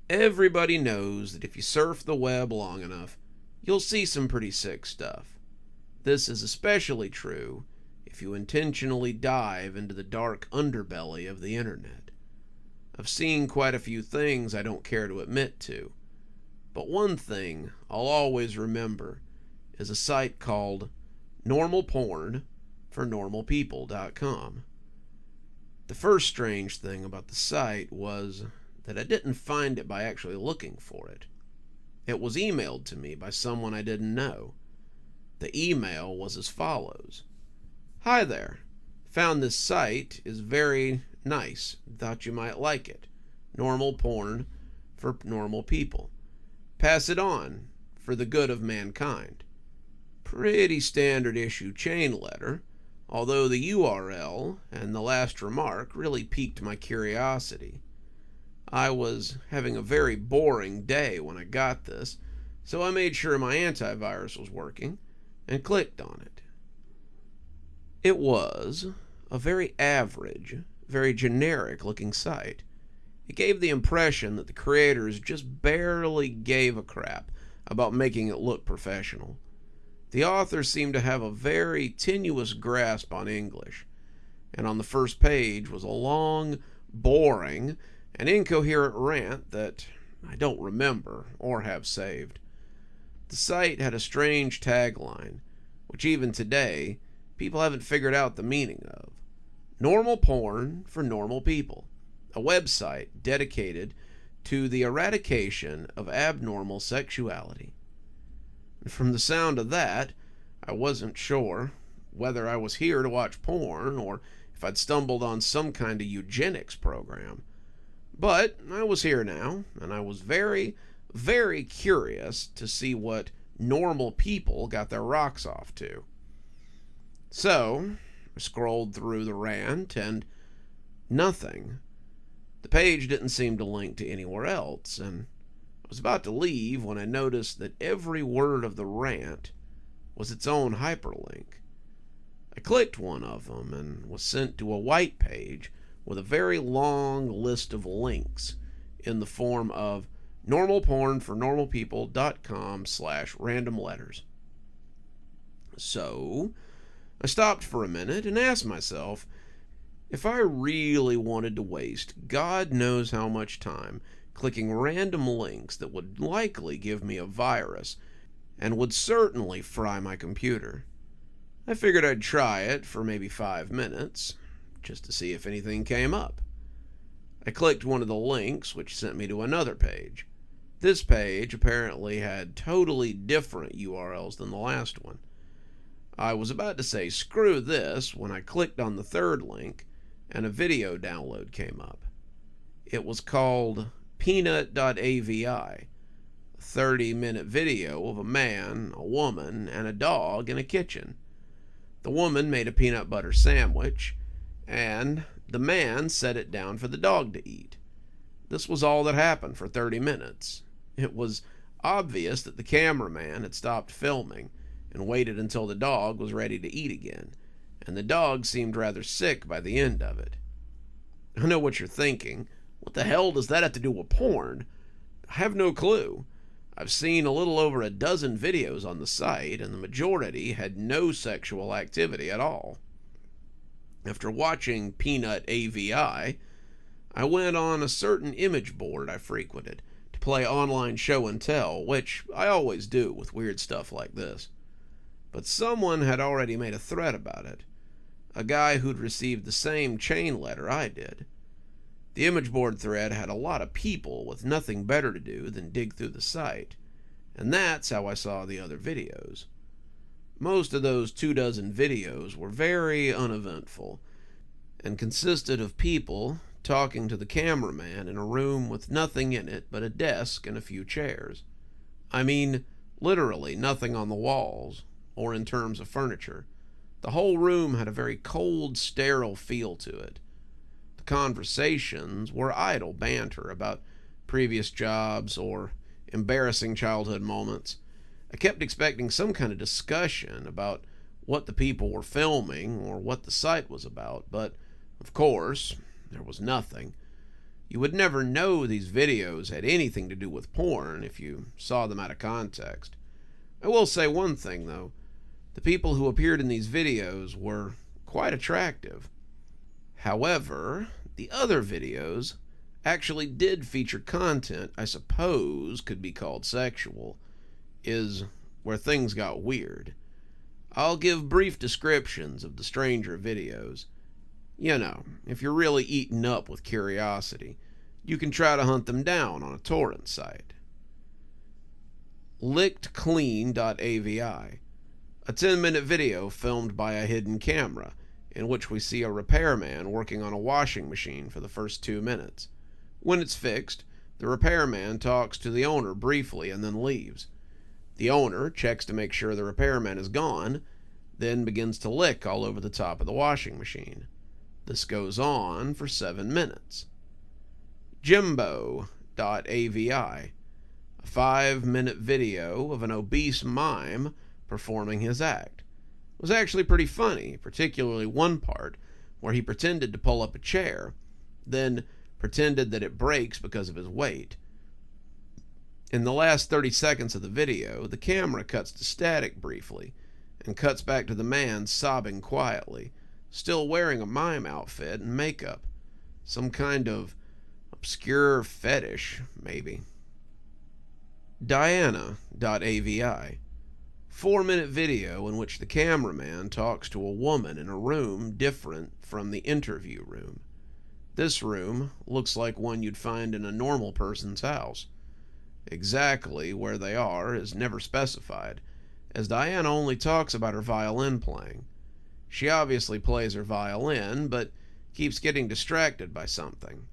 Everybody knows that if you surf the web long enough, you'll see some pretty sick stuff. This is especially true if you intentionally dive into the dark underbelly of the internet. I've seen quite a few things I don't care to admit to, but one thing I'll always remember is a site called normalpornfornormalpeople.com. The first strange thing about the site was that I didn't find it by actually looking for it. It was emailed to me by someone I didn't know. The email was as follows. Hi there. Found this site is very nice. Thought you might like it. Normal porn for normal people. Pass it on for the good of mankind. Pretty standard issue chain letter, although the URL and the last remark really piqued my curiosity. I was having a very boring day when I got this, so I made sure my antivirus was working and clicked on it. It was a very average, very generic looking site. It gave the impression that the creators just barely gave a crap about making it look professional. The author seemed to have a very tenuous grasp on English, and on the first page was a long, boring, and incoherent rant that I don't remember or have saved. The site had a strange tagline, which even today, people haven't figured out the meaning of. Normal porn for normal people, a website dedicated to the eradication of abnormal sexuality. And from the sound of that, I wasn't sure whether I was here to watch porn or if I'd stumbled on some kind of eugenics program. But I was here now, and I was very, very curious to see what normal people got their rocks off to. So, I scrolled through the rant, and nothing. The page didn't seem to link to anywhere else, and I was about to leave when I noticed that every word of the rant was its own hyperlink. I clicked one of them and was sent to a white page with a very long list of links in the form of normalpornfornormalpeople.com/random letters. So, I stopped for a minute and asked myself if I really wanted to waste God knows how much time clicking random links that would likely give me a virus and would certainly fry my computer. I figured I'd try it for maybe 5 minutes, just to see if anything came up. I clicked one of the links, which sent me to another page. This page apparently had totally different URLs than the last one. I was about to say screw this when I clicked on the third link and a video download came up. It was called peanut.avi, a 30-minute video of a man, a woman, and a dog in a kitchen. The woman made a peanut butter sandwich, and the man set it down for the dog to eat. This was all that happened for 30 minutes. It was obvious that the cameraman had stopped filming and waited until the dog was ready to eat again, and the dog seemed rather sick by the end of it. I know what you're thinking. What the hell does that have to do with porn? I have no clue. I've seen a little over a dozen videos on the site, and the majority had no sexual activity at all. After watching Peanut AVI, I went on a certain image board I frequented to play online show and tell, which I always do with weird stuff like this. But someone had already made a thread about it, a guy who'd received the same chain letter I did. The image board thread had a lot of people with nothing better to do than dig through the site, and that's how I saw the other videos. Most of those 24 videos were very uneventful and consisted of people talking to the cameraman in a room with nothing in it but a desk and a few chairs. I mean, literally nothing on the walls or in terms of furniture. The whole room had a very cold, sterile feel to it. The conversations were idle banter about previous jobs or embarrassing childhood moments. I kept expecting some kind of discussion about what the people were filming or what the site was about, but of course, there was nothing. You would never know these videos had anything to do with porn if you saw them out of context. I will say one thing, though. The people who appeared in these videos were quite attractive. However, the other videos actually did feature content I suppose could be called sexual, is where things got weird. I'll give brief descriptions of the stranger videos. You know, if you're really eaten up with curiosity, you can try to hunt them down on a torrent site. LickedClean.avi, a 10-minute video filmed by a hidden camera, in which we see a repairman working on a washing machine for the first 2 minutes. When it's fixed, the repairman talks to the owner briefly and then leaves. The owner checks to make sure the repairman is gone, then begins to lick all over the top of the washing machine. This goes on for 7 minutes. Jimbo.avi, a 5-minute video of an obese mime performing his act. It was actually pretty funny, particularly one part where he pretended to pull up a chair, then pretended that it breaks because of his weight. In the last 30 seconds of the video, the camera cuts to static briefly and cuts back to the man sobbing quietly, still wearing a mime outfit and makeup. Some kind of obscure fetish, maybe. Dianne.avi, 4-minute video in which the cameraman talks to a woman in a room different from the interview room. This room looks like one you'd find in a normal person's house. Exactly where they are is never specified, as Dianne only talks about her violin playing. She obviously plays her violin, but keeps getting distracted by something.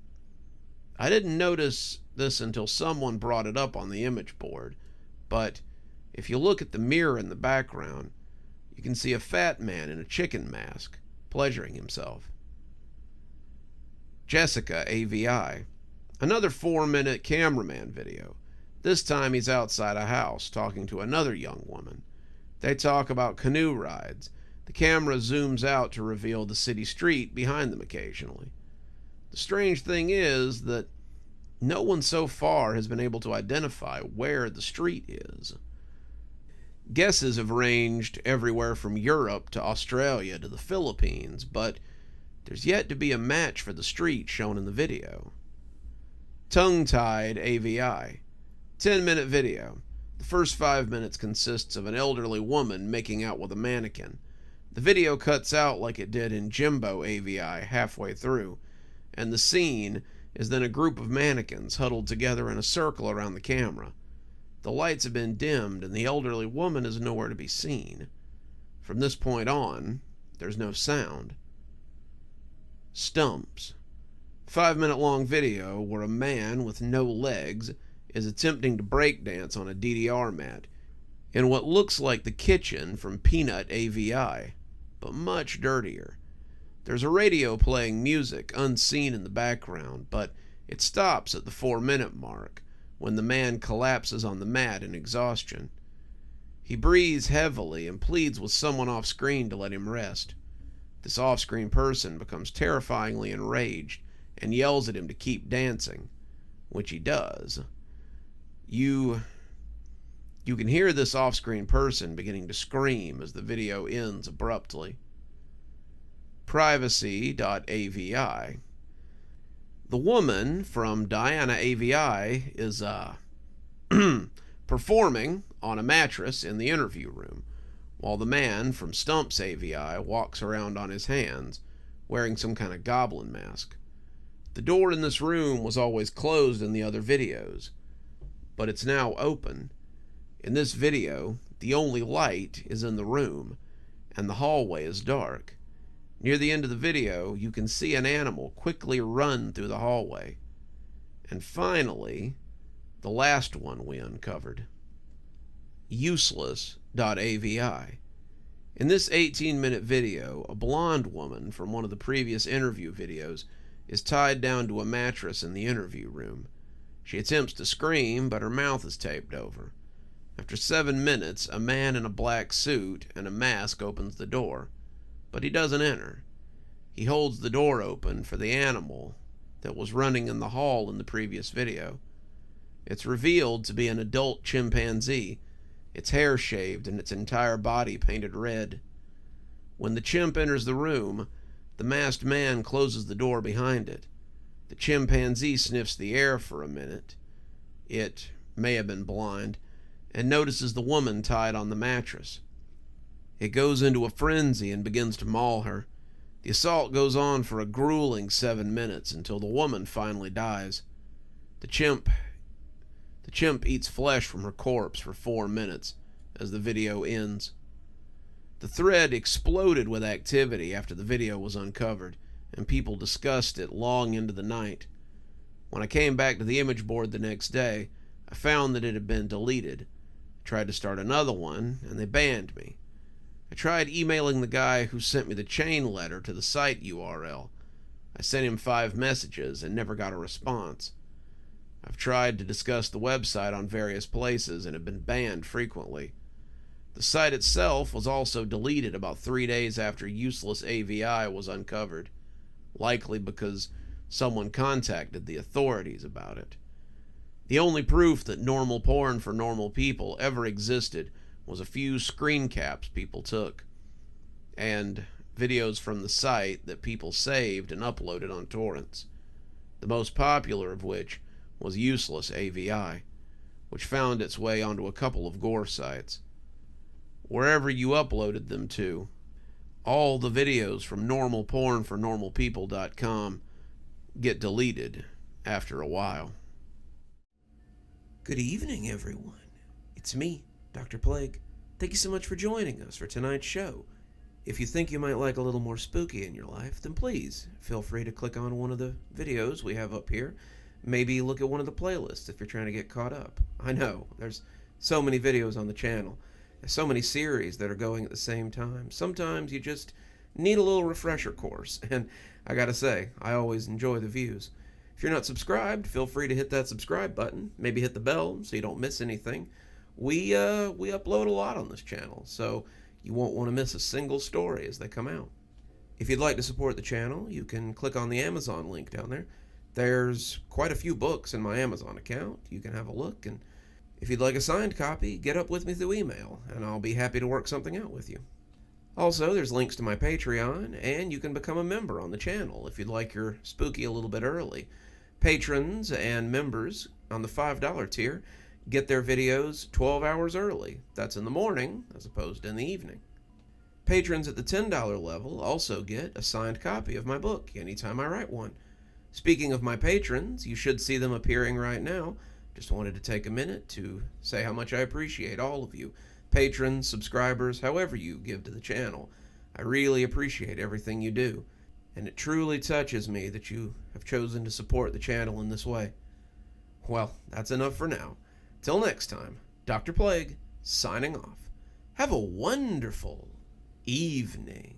I didn't notice this until someone brought it up on the image board, but if you look at the mirror in the background, you can see a fat man in a chicken mask, pleasuring himself. Jessica AVI, another 4-minute cameraman video. This time he's outside a house talking to another young woman. They talk about canoe rides. The camera zooms out to reveal the city street behind them occasionally. The strange thing is that no one so far has been able to identify where the street is. Guesses have ranged everywhere from Europe to Australia to the Philippines, but there's yet to be a match for the street shown in the video. Tongue-tied AVI, 10-minute video. The first 5 minutes consists of an elderly woman making out with a mannequin. The video cuts out like it did in Jimbo AVI halfway through, and the scene is then a group of mannequins huddled together in a circle around the camera. The lights have been dimmed and the elderly woman is nowhere to be seen. From this point on, there's no sound. Stumps. 5-minute long video where a man with no legs is attempting to breakdance on a DDR mat in what looks like the kitchen from Peanut AVI, but much dirtier. There's a radio playing music unseen in the background, but it stops at the 4-minute mark when the man collapses on the mat in exhaustion. He breathes heavily and pleads with someone off screen to let him rest. This off-screen person becomes terrifyingly enraged and yells at him to keep dancing, which he does. You can hear this off-screen person beginning to scream as the video ends abruptly. Privacy.avi. The woman from Diana AVI is performing on a mattress in the interview room, while the man from Stumps AVI walks around on his hands, wearing some kind of goblin mask. The door in this room was always closed in the other videos, but it's now open. In this video, the only light is in the room, and the hallway is dark. Near the end of the video, you can see an animal quickly run through the hallway. And finally, the last one we uncovered. Useless.avi. In this 18-minute video, a blonde woman from one of the previous interview videos is tied down to a mattress in the interview room. She attempts to scream, but her mouth is taped over. After 7 minutes, a man in a black suit and a mask opens the door, but he doesn't enter. He holds the door open for the animal that was running in the hall in the previous video. It's revealed to be an adult chimpanzee, its hair shaved and its entire body painted red. When the chimp enters the room, the masked man closes the door behind it. The chimpanzee sniffs the air for a minute. It may have been blind, and notices the woman tied on the mattress. It goes into a frenzy and begins to maul her. The assault goes on for a grueling 7 minutes until the woman finally dies. The chimp eats flesh from her corpse for 4 minutes as the video ends. The thread exploded with activity after the video was uncovered, and people discussed it long into the night. When I came back to the image board the next day, I found that it had been deleted. I tried to start another one, and they banned me. I tried emailing the guy who sent me the chain letter to the site URL. I sent him 5 messages and never got a response. I've tried to discuss the website on various places and have been banned frequently. The site itself was also deleted about 3 days after useless AVI was uncovered, likely because someone contacted the authorities about it. The only proof that normal porn for normal people ever existed was a few screen caps people took, and videos from the site that people saved and uploaded on torrents, the most popular of which was useless AVI, which found its way onto a couple of gore sites. Wherever you uploaded them to, all the videos from normalpornfornormalpeople.com get deleted after a while. Good evening, everyone. It's me, Dr. Plague. Thank you so much for joining us for tonight's show. If you think you might like a little more spooky in your life, then please feel free to click on one of the videos we have up here. Maybe look at one of the playlists if you're trying to get caught up. I know, there's so many videos on the channel. There's so many series that are going at the same time. Sometimes you just need a little refresher course, and I gotta say, I always enjoy the views. If you're not subscribed, feel free to hit that subscribe button. Maybe hit the bell so you don't miss anything. We upload a lot on this channel, so you won't want to miss a single story as they come out. If you'd like to support the channel, you can click on the Amazon link down there. There's quite a few books in my Amazon account. You can have a look, and if you'd like a signed copy, get up with me through email, and I'll be happy to work something out with you. Also, there's links to my Patreon, and you can become a member on the channel if you'd like your spooky a little bit early. Patrons and members on the $5 tier get their videos 12 hours early. That's in the morning, as opposed to in the evening. Patrons at the $10 level also get a signed copy of my book anytime I write one. Speaking of my patrons, you should see them appearing right now. Just wanted to take a minute to say how much I appreciate all of you. Patrons, subscribers, however you give to the channel. I really appreciate everything you do, and it truly touches me that you have chosen to support the channel in this way. Well, that's enough for now. Till next time, Dr. Plague, signing off. Have a wonderful evening.